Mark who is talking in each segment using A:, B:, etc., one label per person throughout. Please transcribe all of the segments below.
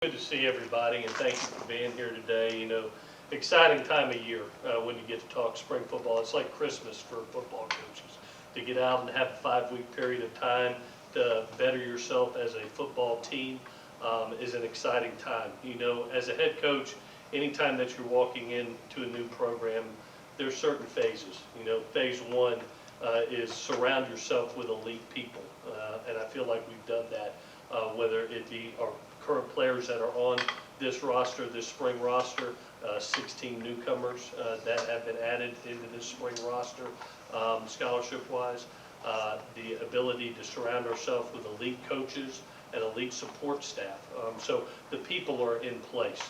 A: Good to see everybody, and thank you for being here today. Exciting time of year when you get to talk spring football. It's like Christmas for football coaches. To get out and have a 5-week period of time to better yourself as a football team is an exciting time. As a head coach, anytime that you're walking into a new program, there's certain phases. Phase one is surround yourself with elite people, and I feel like we've done that, whether it be our current players that are on this roster, this spring roster, 16 newcomers that have been added into this spring roster, scholarship-wise, the ability to surround ourselves with elite coaches and elite support staff. So the people are in place.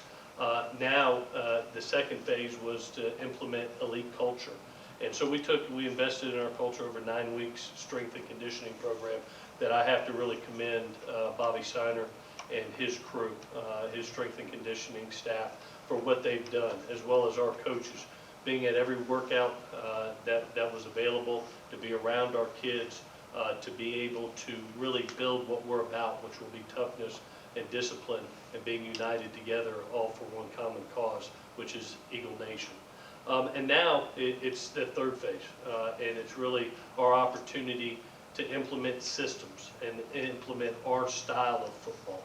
A: Now, the second phase was to implement elite culture. And so we invested in our culture over 9 weeks strength and conditioning program that I have to really commend Bobby Steiner and his crew, his strength and conditioning staff, for what they've done, as well as our coaches, being at every workout that was available, to be around our kids, to be able to really build what we're about, which will be toughness and discipline, and being united together, all for one common cause, which is Eagle Nation. And now it's the third phase, and it's really our opportunity to implement systems and implement our style of football.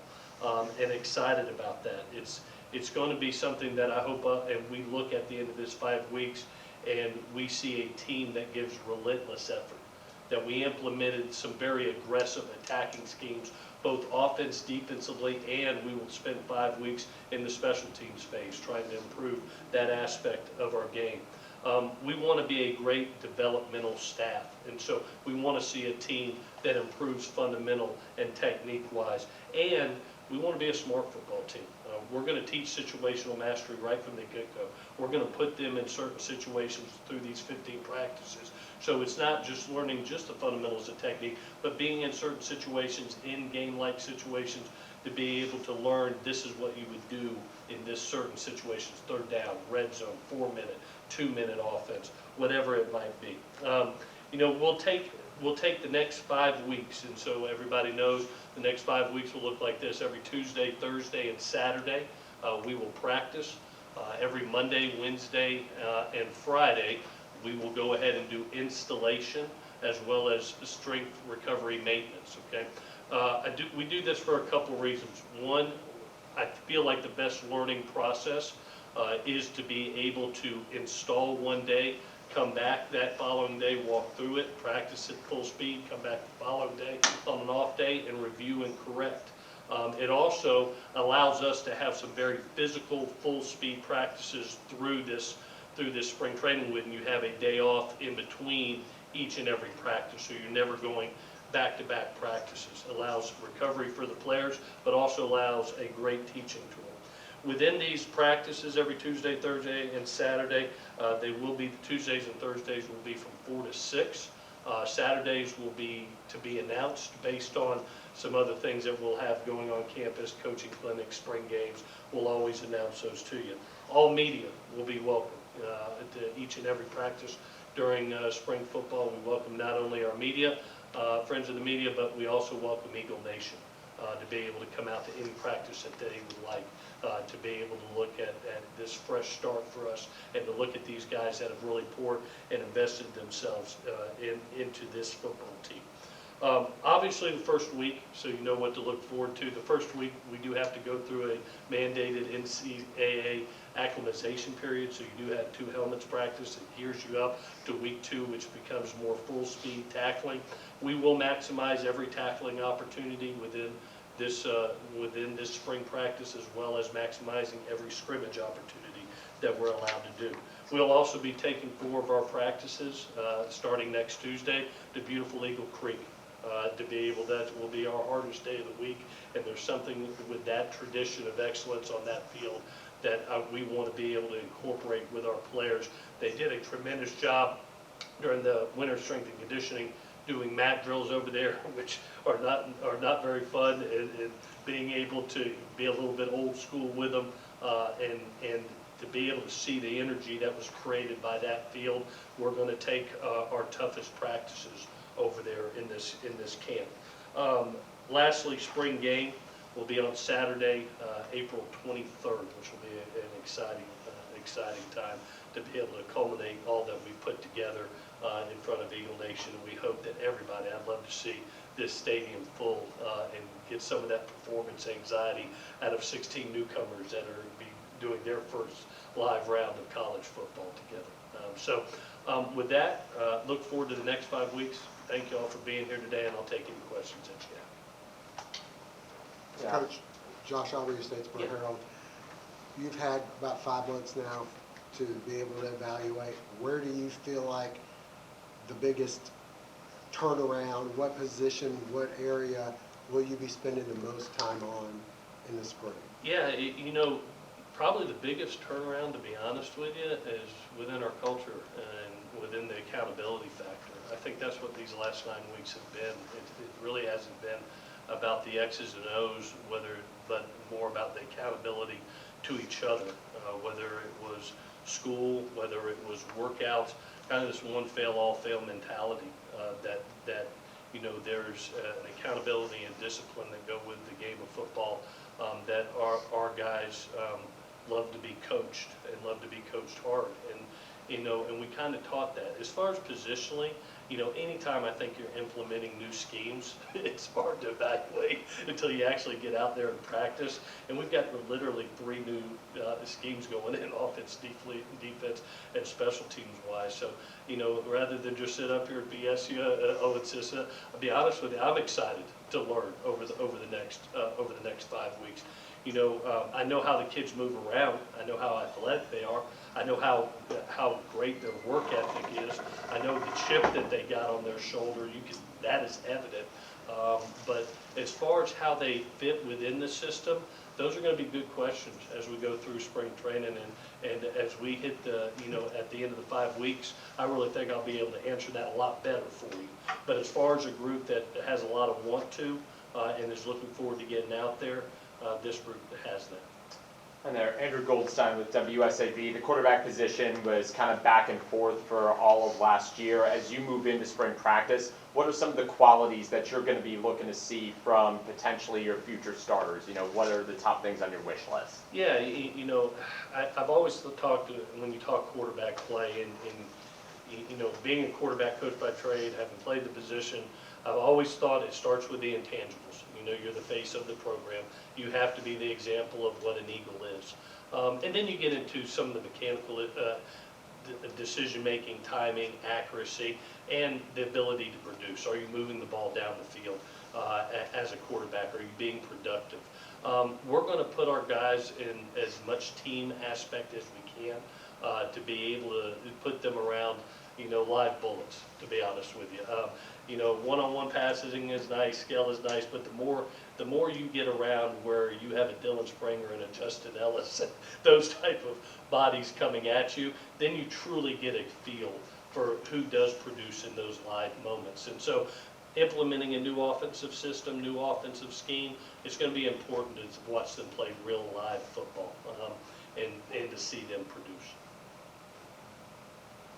A: And excited about that. It's going to be something that I hope, and we look at the end of this 5 weeks, and we see a team that gives relentless effort. That we implemented some very aggressive attacking schemes, both offense, defensively, and we will spend 5 weeks in the special teams phase trying to improve that aspect of our game. We want to be a great developmental staff, and so we want to see a team that improves fundamental and technique-wise, and we want to be a smart football team. We're going to teach situational mastery right from the get-go. We're going to put them in certain situations through these 15 practices. So it's not just learning just the fundamentals of technique, but being in certain situations, in game-like situations, to be able to learn this is what you would do in this certain situations: third down, red zone, 4-minute, 2-minute offense, whatever it might be. We'll take the next 5 weeks, and so everybody knows the next 5 weeks will look like this. Every Tuesday, Thursday, and Saturday, we will practice. Every Monday, Wednesday, and Friday, we will go ahead and do installation as well as strength recovery maintenance. Okay, we do this for a couple reasons. One, I feel like the best learning process is to be able to install one day, come back that following day, walk through it, practice at full speed, come back the following day on an off day, and review and correct. It also allows us to have some very physical, full speed practices through this spring training when you have a day off in between each and every practice, so you're never going back-to-back practices. Allows recovery for the players, but also allows a great teaching tool. Within these practices, every Tuesday, Thursday, and Saturday, Tuesdays and Thursdays will be from 4 to 6. Saturdays will be to be announced based on some other things that we'll have going on campus, coaching clinics, spring games. We'll always announce those to you. All media will be welcome to each and every practice during spring football. We welcome not only our media, friends of the media, but we also welcome Eagle Nation to be able to come out to any practice that they would like, to be able to look at this fresh start for us, and to look at these guys that have really poured and invested themselves into this football team. Obviously the first week, so you know what to look forward to. The first week we do have to go through a mandated NCAA acclimatization period, so you do have 2 helmets practice. It gears you up to week 2, which becomes more full speed tackling. We will maximize every tackling opportunity within this spring practice, as well as maximizing every scrimmage opportunity that we're allowed to do. We'll also be taking 4 of our practices starting next Tuesday to beautiful Eagle Creek. To be able, that will be our hardest day of the week, and there's something with that tradition of excellence on that field that we want to be able to incorporate with our players. They did a tremendous job during the winter strength and conditioning doing mat drills over there, which are not very fun, and being able to be a little bit old school with them, and to be able to see the energy that was created by that field. We're going to take our toughest practices over there in this camp. Lastly, spring game. will be on Saturday, April 23rd, which will be an exciting time to be able to culminate all that we put together in front of Eagle Nation. And we hope that everybody, I'd love to see this stadium full and get some of that performance anxiety out of 16 newcomers that are be doing their first live round of college football together. With that, look forward to the next 5 weeks. Thank you all for being here today, and I'll take any questions that you have.
B: Yeah.
C: Coach, Josh Aubrey, Statesboro
A: Yeah.
C: Herald. You've had about 5 months now to be able to evaluate. Where do you feel like the biggest turnaround? What position, what area will you be spending the most time on in the spring?
A: Yeah, probably the biggest turnaround, to be honest with you, is within our culture and within the accountability factor. I think that's what these last 9 weeks have been. It really hasn't been about the X's and O's, but more about the accountability to each other, whether it was school, whether it was workouts, kind of this one fail, all fail mentality that there's an accountability and discipline that go with the game of football, that our guys love to be coached and love to be coached hard. And we kind of taught that. As far as positionally, anytime I think you're implementing new schemes, it's hard to evaluate until you actually get out there and practice. And we've got literally 3 new schemes going in, offense, defense, and special teams wise. So, rather than just sit up here and BS you, it's just, I'll be honest with you, I'm excited to learn over the next 5 weeks. I know how the kids move around. I know how athletic they are. I know how great their work ethic is. I know the chip that they got on their shoulder. That is evident. But as far as how they fit within the system, those are going to be good questions as we go through spring training and as we hit at the end of the 5 weeks. I really think I'll be able to answer that a lot better for you. But as far as a group that has a lot of want to and is looking forward to getting out there, this group has that.
B: And there, Andrew Goldstein with WSAV. The quarterback position was kind of back and forth for all of last year. As you move into spring practice, what are some of the qualities that you're going to be looking to see from potentially your future starters? What are the top things on your wish list?
A: Yeah, I've always talked when you talk quarterback play and being a quarterback coach by trade, having played the position, I've always thought it starts with the intangibles. You're the face of the program. You have to be the example of what an Eagle is. And then you get into some of the mechanical decision-making, timing, accuracy, and the ability to produce. Are you moving the ball down the field as a quarterback? Are you being productive? We're going to put our guys in as much team aspect as we can to be able to put them around live bullets, to be honest with you. One-on-one passing is nice, skill is nice, but the more you get around where you have a Dylan Springer and a Justin Ellis and those type of bodies coming at you, then you truly get a feel for who does produce in those live moments. And so implementing a new offensive system, new offensive scheme, it's going to be important to watch them play real live football and to see them produce.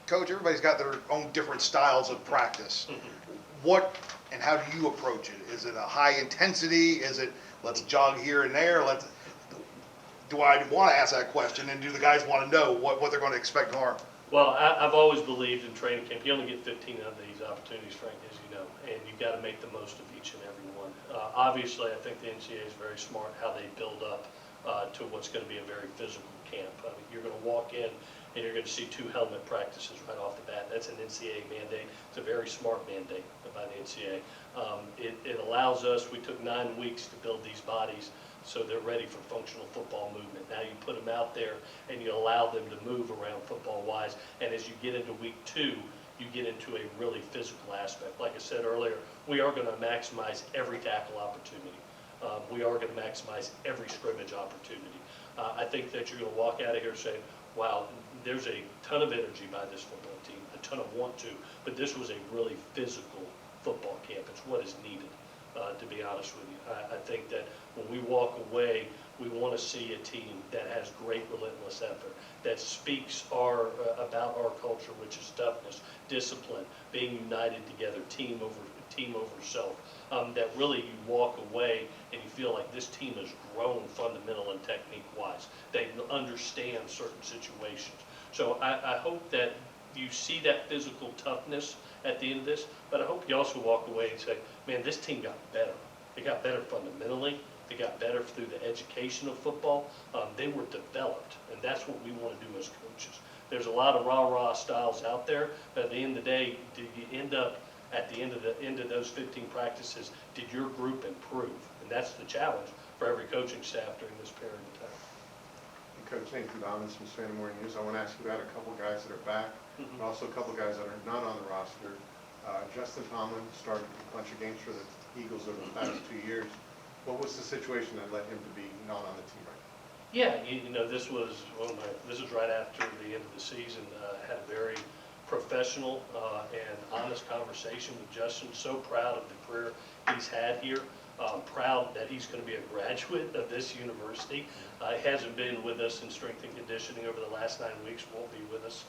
D: Coach, everybody's got their own different styles of practice. What and how do you approach it? Is it a high intensity? Is it let's jog here and there? Do I want to ask that question, and do the guys want to know what they're going to expect tomorrow?
A: Well, I've always believed in training camp. You only get 15 of these opportunities, Frank, as you know, and you've got to make the most of each and every one. Obviously, I think the NCAA is very smart how they build up to what's going to be a very physical camp. You're going to walk in and you're going to see 2 helmet practices right off the bat. That's an NCAA mandate. It's a very smart mandate by the NCAA. It allows us, we took 9 weeks to build these bodies so they're ready for functional football movement. Now you put them out there and you allow them to move around football-wise, and as you get into week 2, you get into a really physical aspect. Like I said earlier, we are going to maximize every tackle opportunity. We are going to maximize every scrimmage opportunity. I think that you're going to walk out of here saying, wow, there's a ton of energy by this football team, a ton of want to, but this was a really physical football camp. It's what is needed, to be honest with you. I think that when we walk away, we want to see a team that has great relentless effort, that speaks about our culture, which is toughness, discipline, being united together, team over self, that really you walk away and you feel like this team has grown fundamental and technique-wise. They understand certain situations. So I hope that you see that physical toughness at the end of this, but I hope you also walk away and say, man, this team got better. They got better fundamentally. They got better through the education of football. They were developed, and that's what we want to do as coaches. There's a lot of rah-rah styles out there, but at the end of the day, did you end up at the end of those 15 practices, did your group improve? And that's the challenge for every coaching staff during this period of time.
E: Coach Nathan Dobbins from Santa Maria News. I want to ask you about a couple guys that are back, and also a couple guys that are not on the roster. Justin Tomlin started a bunch of games for the Eagles over the past 2 years. What was the situation that led him to be not on the team right now?
A: Yeah, you know, this was right after the end of the season. Had a very professional and honest conversation with Justin. So proud of the career he's had here. Proud that he's going to be a graduate of this university. He hasn't been with us in strength and conditioning over the last 9 weeks. Won't be with us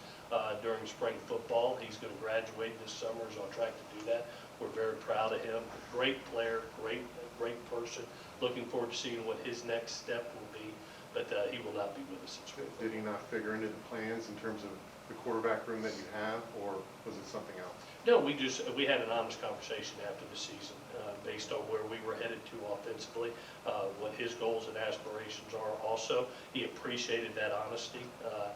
A: during spring football. He's going to graduate this summer. Is on track to do that. We're very proud of him. Great player, great person. Looking forward to seeing what his next step will be. But he will not be with us in spring football.
E: Did he not figure into the plans in terms of the quarterback room that you have, or was it something else?
A: No, we had an honest conversation after the season based on where we were headed to offensively, what his goals and aspirations are also. He appreciated that honesty,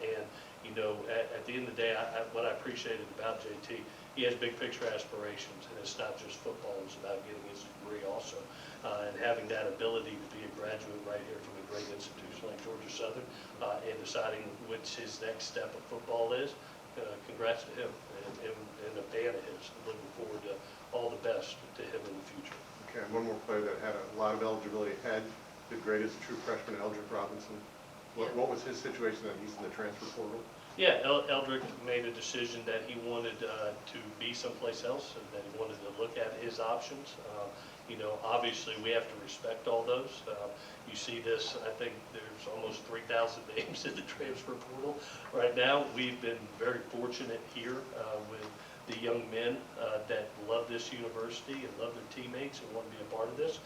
A: and you know, at the end of the day, what I appreciated about JT, he has big picture aspirations, and it's not just football, it's about getting his degree also, and having that ability to be a graduate right here from a great institution like Georgia Southern, and deciding which his next step of football is. Congrats to him and a fan of his. I'm looking forward to all the best to him in the future.
E: Okay, and one more player that had a lot of eligibility ahead, did great as a true freshman, Eldrick Robinson. What was his situation that he's in the transfer portal?
A: Yeah, Eldrick made a decision that he wanted to be someplace else and that he wanted to look at his options. You know, obviously we have to respect all those. You see this, I think there's almost 3,000 names in the transfer portal right now. We've been very fortunate here with the young men that love this university and love their teammates and want to be a part of this,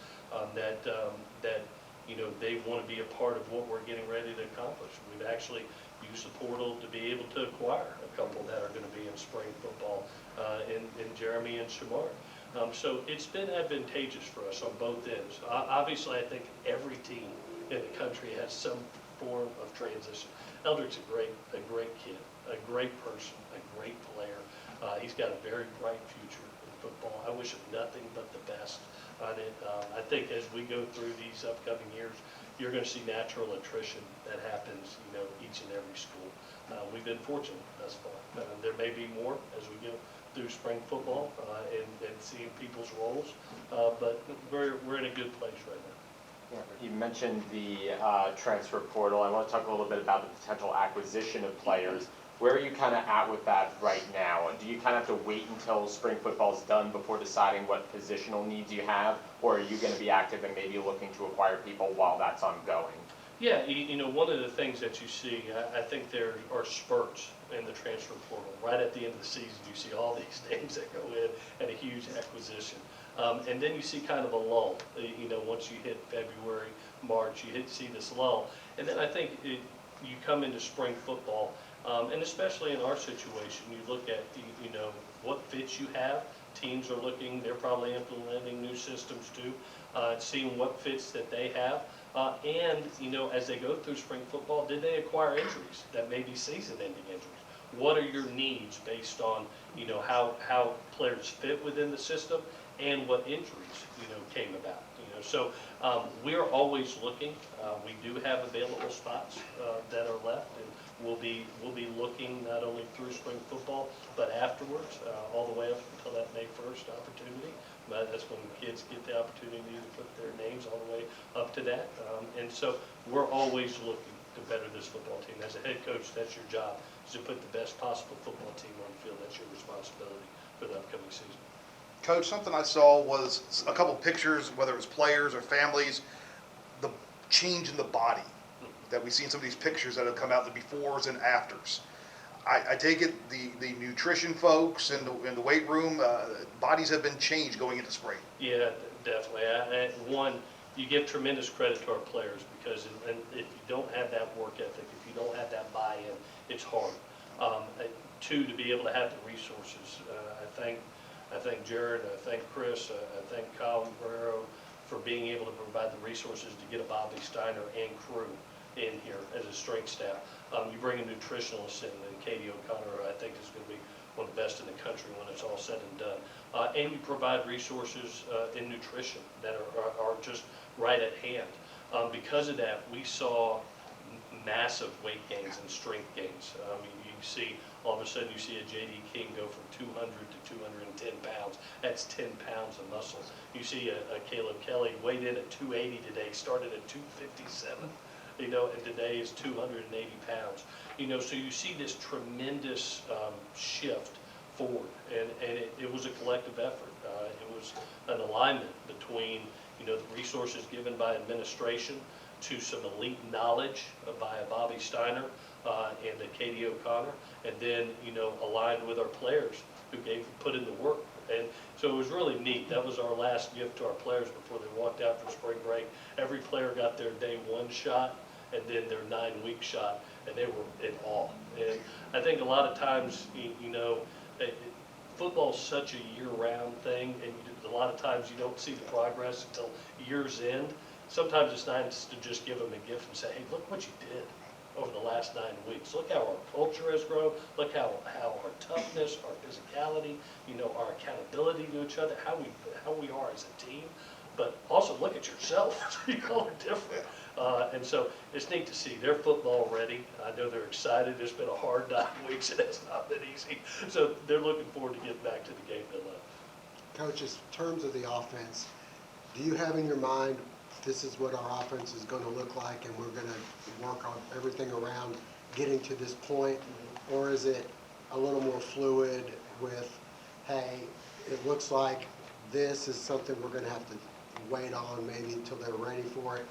A: that you know, they want to be a part of what we're getting ready to accomplish. We've actually used the portal to be able to acquire a couple that are going to be in spring football in Jeremy and Shamar. So it's been advantageous for us on both ends. Obviously, I think every team in the country has some form of transition. Eldrick's a great kid, a great person, a great player. He's got a very bright future in football. I wish him nothing but the best on it. I think as we go through these upcoming years, you're going to see natural attrition that happens, you know, each and every school. We've been fortunate thus far. There may be more as we go through spring football and seeing people's roles, but we're in a good place right now.
B: You mentioned the transfer portal. I want to talk a little bit about the potential acquisition of players. Where are you kind of at with that right now? Do you kind of have to wait until spring football is done before deciding what positional needs you have, or are you going to be active and maybe looking to acquire people while that's ongoing?
A: Yeah, you know, one of the things that you see, I think there are spurts in the transfer portal. Right at the end of the season, you see all these names that go in and a huge acquisition. And then you see kind of a lull, you know, once you hit February, March, you see this lull. And then I think you come into spring football, and especially in our situation, you look at, you know, what fits you have. Teams are looking, they're probably implementing new systems too, seeing what fits that they have. And, you know, as they go through spring football, did they acquire injuries that may be season-ending injuries? What are your needs based on, you know, how players fit within the system and what injuries, you know, came about? You know, so we're always looking. We do have available spots that are left, and we'll be looking not only through spring football but afterwards, all the way up until that May 1st opportunity. That's when kids get the opportunity to put their names all the way up to that. And so we're always looking to better this football team. As a head coach, that's your job, is to put the best possible football team on the field. That's your responsibility for the upcoming season.
D: Coach, something I saw was a couple pictures, whether it was players or families, the change in the body that we see in some of these pictures that have come out, the befores and afters. I take it the nutrition folks and the weight room, bodies have been changed going into spring.
A: Yeah, definitely. One, you give tremendous credit to our players because and if you don't have that work ethic, if you don't have that buy-in, it's hard. Two, to be able to have the resources. I thank Jared, I thank Chris, I thank Kyle Guerrero for being able to provide the resources to get a Bobby Steiner and crew in here as a strength staff. You bring a nutritionalist in, and Katie O'Connor, I think, is going to be one of the best in the country when it's all said and done. And you provide resources in nutrition that are just right at hand. Because of that, we saw massive weight gains and strength gains. You see, all of a sudden, you see a J.D. King go from 200 to 210 pounds. That's 10 pounds of muscle. You see a Caleb Kelly weighed in at 280 today, started at 257. And today is 280 pounds. So you see this tremendous shift forward, and it was a collective effort. It was an alignment between, the resources given by administration to some elite knowledge by a Bobby Steiner and a Katie O'Connor, and then, aligned with our players who put in the work. And so it was really neat. That was our last gift to our players before they walked out for spring break. Every player got their day one shot and then their 9-week shot, and they were in awe. And I think a lot of times, football's such a year-round thing, and a lot of times you don't see the progress until year's end. Sometimes it's nice to just give them a gift and say, hey, look what you did over the last 9 weeks. Look how our culture has grown. Look how our toughness, our physicality, our accountability to each other, how we are as a team. But also look at yourself. We're different. And so it's neat to see. They're football ready. I know they're excited. It's been a hard 9 weeks, and it's not been easy. So they're looking forward to getting back to the game they love.
C: Coaches, in terms of the offense, do you have in your mind, this is what our offense is going to look like, and we're going to work on everything around getting to this point? Or is it a little more fluid with, hey, it looks like this is something we're going to have to wait on maybe until they're ready for it?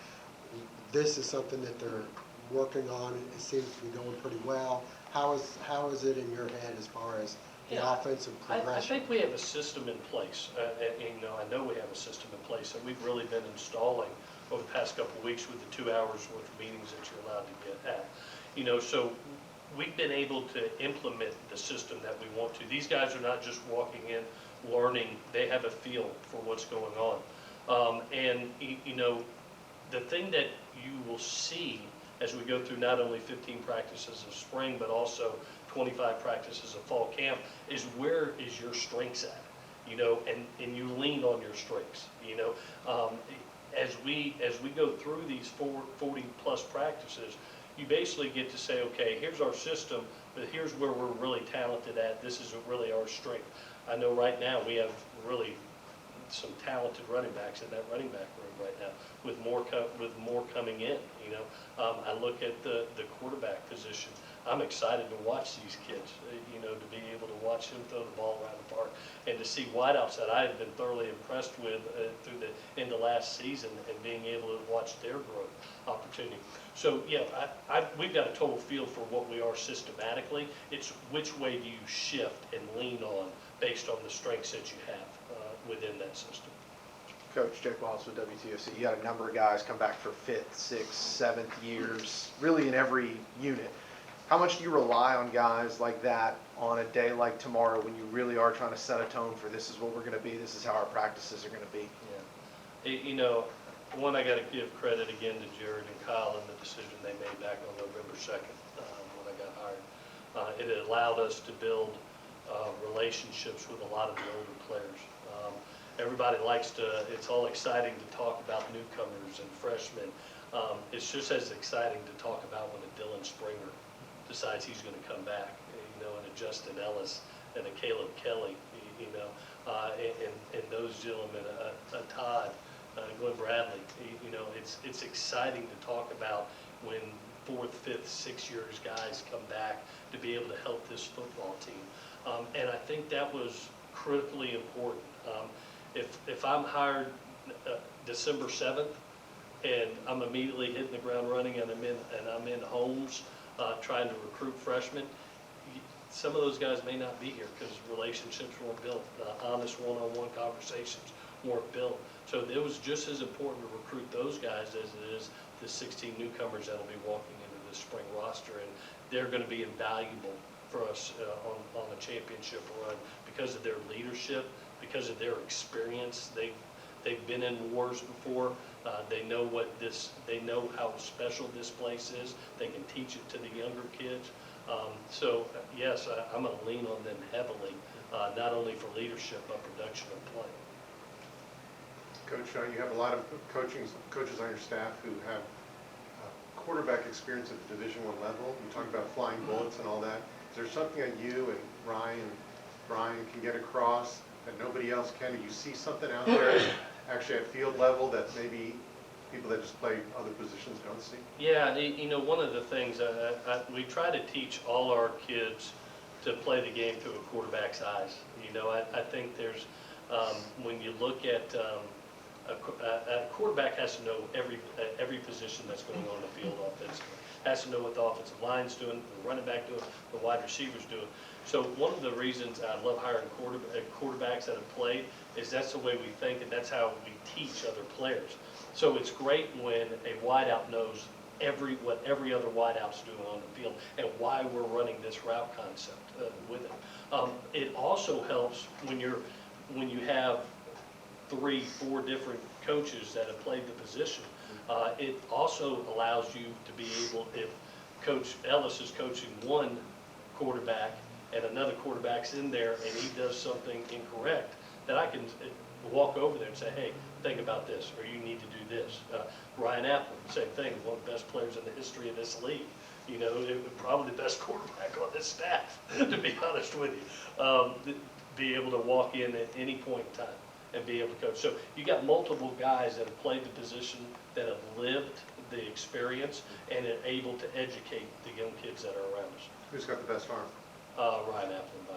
C: This is something that they're working on. It seems to be going pretty well. How is it in your head as far as the offensive progression?
A: I think we have a system in place. I know we have a system in place that we've really been installing over the past couple of weeks with the 2 hours worth of meetings that you're allowed to get at. So we've been able to implement the system that we want to. These guys are not just walking in, learning. They have a feel for what's going on. The thing that you will see as we go through not only 15 practices of spring, but also 25 practices of fall camp, is where is your strengths at, and you lean on your strengths, as we go through these 40 plus practices, you basically get to say, okay, here's our system, but here's where we're really talented at. This is really our strength. I know right now we have really some talented running backs in that running back room right now, with more coming in. I look at the quarterback position. I'm excited to watch these kids. To be able to watch them throw the ball around the park, and to see wideouts that I have been thoroughly impressed with through the end of last season, and being able to watch their growth opportunity. So yeah, we've got a total feel for what we are systematically. It's which way do you shift and lean on based on the strengths that you have within that system.
F: Coach Jake Wallace with WTOC. You got a number of guys come back for 5th, 6th, 7th years, really in every unit. How much do you rely on guys like that on a day like tomorrow when you really are trying to set a tone for this is what we're going to be, this is how our practices are going to be?
A: Yeah. One, I got to give credit again to Jared and Kyle and the decision they made back on November 2nd when I got hired. It allowed us to build relationships with a lot of the older players. Everybody it's all exciting to talk about newcomers and freshmen. It's just as exciting to talk about when a Dylan Springer decides he's going to come back, and a Justin Ellis and a Caleb Kelly, and those gentlemen, a Todd, Glenn Bradley. It's exciting to talk about when 4th, 5th, 6th years guys come back to be able to help this football team. And I think that was critically important. If I'm hired December 7th and I'm immediately hitting the ground running and I'm in homes trying to recruit freshmen, some of those guys may not be here because relationships weren't built, honest one-on-one conversations weren't built. So it was just as important to recruit those guys as it is the 16 newcomers that'll be walking into the spring roster, and they're going to be invaluable for us on a championship run because of their leadership, because of their experience. They've been in wars before. They know they know how special this place is. They can teach it to the younger kids. So yes, I'm going to lean on them heavily, not only for leadership but production and play.
E: Coach, you have a lot of coaches on your staff who have quarterback experience at the Division I level. You talk about flying bullets and all that. Is there something that you and Ryan and Brian can get across that nobody else can? Do you see something out there actually at field level that maybe people that just play other positions don't see?
A: Yeah, you know, one of the things, we try to teach all our kids to play the game through a quarterback's eyes. You know, I think there's, when you look at, a quarterback has to know every position that's going on in the field offensively. Has to know what the offensive line's doing, the running back doing, the wide receivers doing. So one of the reasons I love hiring quarterbacks that have played is that's the way we think, and that's how we teach other players. So it's great when a wideout knows what every other wideout's doing on the field and why we're running this route concept with it. It also helps when you have 3-4 different coaches that have played the position. It also allows you to be able, if Coach Ellis is coaching one quarterback and another quarterback's in there and he does something incorrect, that I can walk over there and say, hey, think about this, or you need to do this. Ryan Apple, same thing, one of the best players in the history of this league. You know, probably the best quarterback on this staff, to be honest with you. Be able to walk in at any point in time and be able to coach. So you got multiple guys that have played the position, that have lived the experience, and are able to educate the young kids that are around us.
E: Who's got the best arm?
A: Ryan Apple.